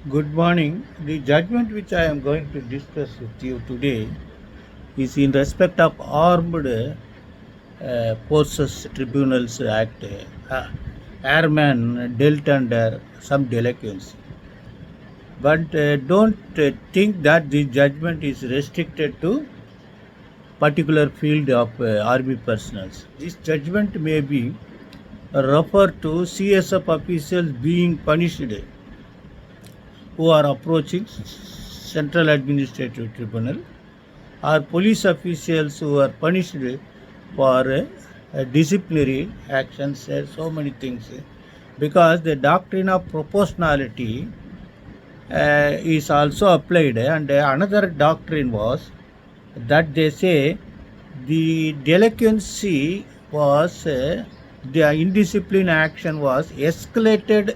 Good morning. The judgment which I am going to discuss with you today is in respect of Armed Forces Tribunals Act. Airmen dealt under some delinquency. But don't think that the judgment is restricted to particular field of army personnel. This judgment may be referred to CSF officials being punished who are approaching Central Administrative Tribunal or police officials who are punished for disciplinary actions, so many things. Because the doctrine of proportionality is also applied, and another doctrine was that they say the delinquency was, the indiscipline action was escalated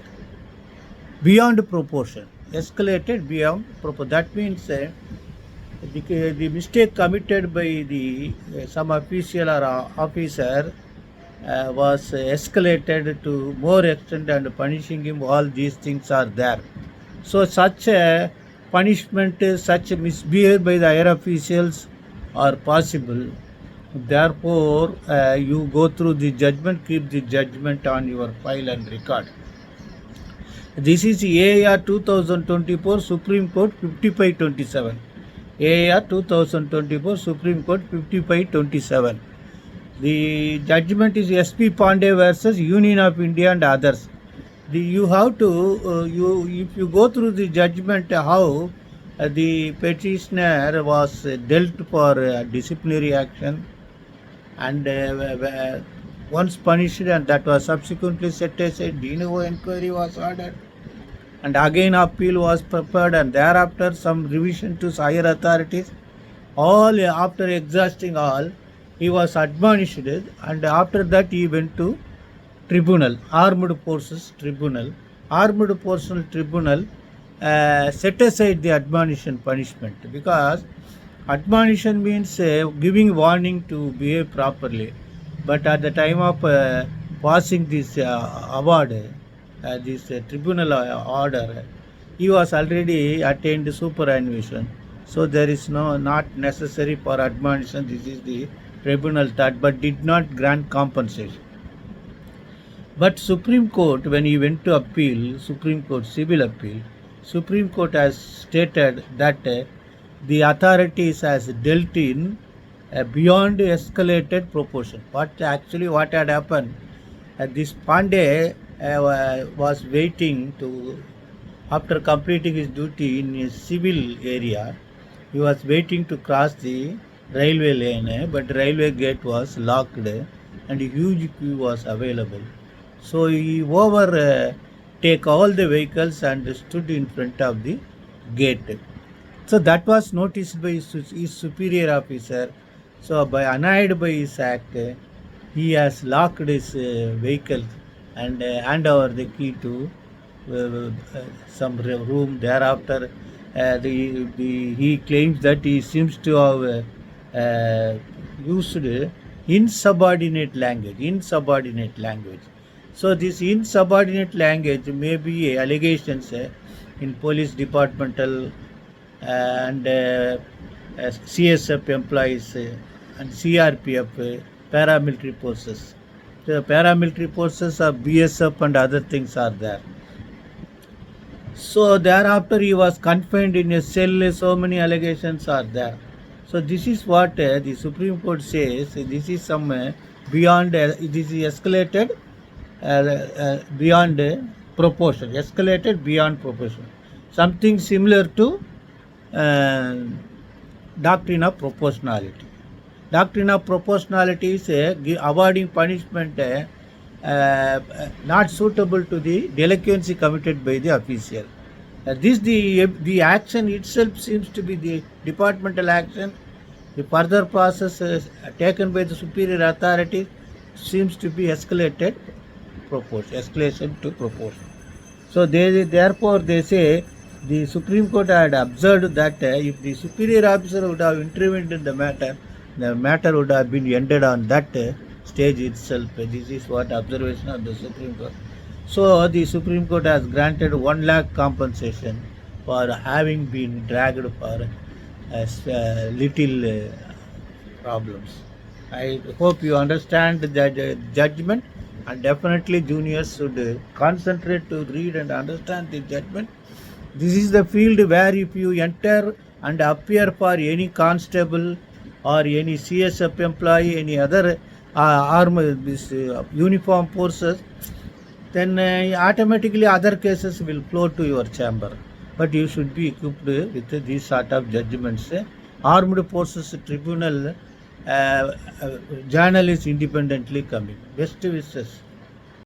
beyond proportion. Escalated beyond proportion. That means the mistake committed by the some official or officer was escalated to more extent and punishing him. All these things are there. So such punishment, such misbehavior by the higher officials are possible. Therefore, you go through the judgment, keep the judgment on your file and record. This is AAR 2024 Supreme Court 5527. AAR 2024 Supreme Court 5527. The judgment is SP Pandey versus Union of India and others. You have to, if you go through the judgment, how the petitioner was dealt for disciplinary action and once punished, and that was subsequently set aside. De novo inquiry was ordered, and again appeal was prepared, and thereafter some revision to higher authorities. All after exhausting all, he was admonished, and after that he went to tribunal, Armed Forces Tribunal. Armed Forces Tribunal set aside the admonition punishment, because admonition means giving warning to behave properly. But at the time of passing this award, this tribunal order, he was already attained superannuation. So there is not necessary for admonition. This is the tribunal thought, but did not grant compensation. But Supreme Court, when he went to appeal, Supreme Court civil appeal, Supreme Court has stated that the authorities has dealt in beyond escalated proportion. What had happened? This Pandey was waiting to, after completing his duty in a civil area, he was waiting to cross the railway lane, but railway gate was locked and a huge queue was available. So he take all the vehicles and stood in front of the gate. So that was noticed by his superior officer. So annoyed by his act, he has locked his vehicle and hand over the key to some room. Thereafter, he claims that he seems to have used insubordinate language. So this insubordinate language may be allegations in police departmental and CSF employees and CRPF paramilitary forces. The paramilitary forces of BSF and other things are there. So thereafter he was confined in a cell. So many allegations are there. So this is what the Supreme Court says. This is some beyond. This is escalated beyond proportion. Escalated beyond proportion. Something similar to doctrine of proportionality. Doctrine of proportionality is awarding punishment not suitable to the delinquency committed by the official. The action itself seems to be the departmental action. The further process taken by the superior authority seems to be escalation to proportion. So therefore they say the Supreme Court had observed that if the superior officer would have intervened in the matter would have been ended on that stage itself. This is what observation of the Supreme Court. So the Supreme Court has granted 1 lakh compensation for having been dragged for little problems. I hope you understand the judgment, and definitely juniors should concentrate to read and understand the judgment. This is the field where if you enter and appear for any constable or any CSF employee, any other uniform forces, then automatically other cases will flow to your chamber. But you should be equipped with these sort of judgments. Armed Forces Tribunal journal is independently coming. Best wishes.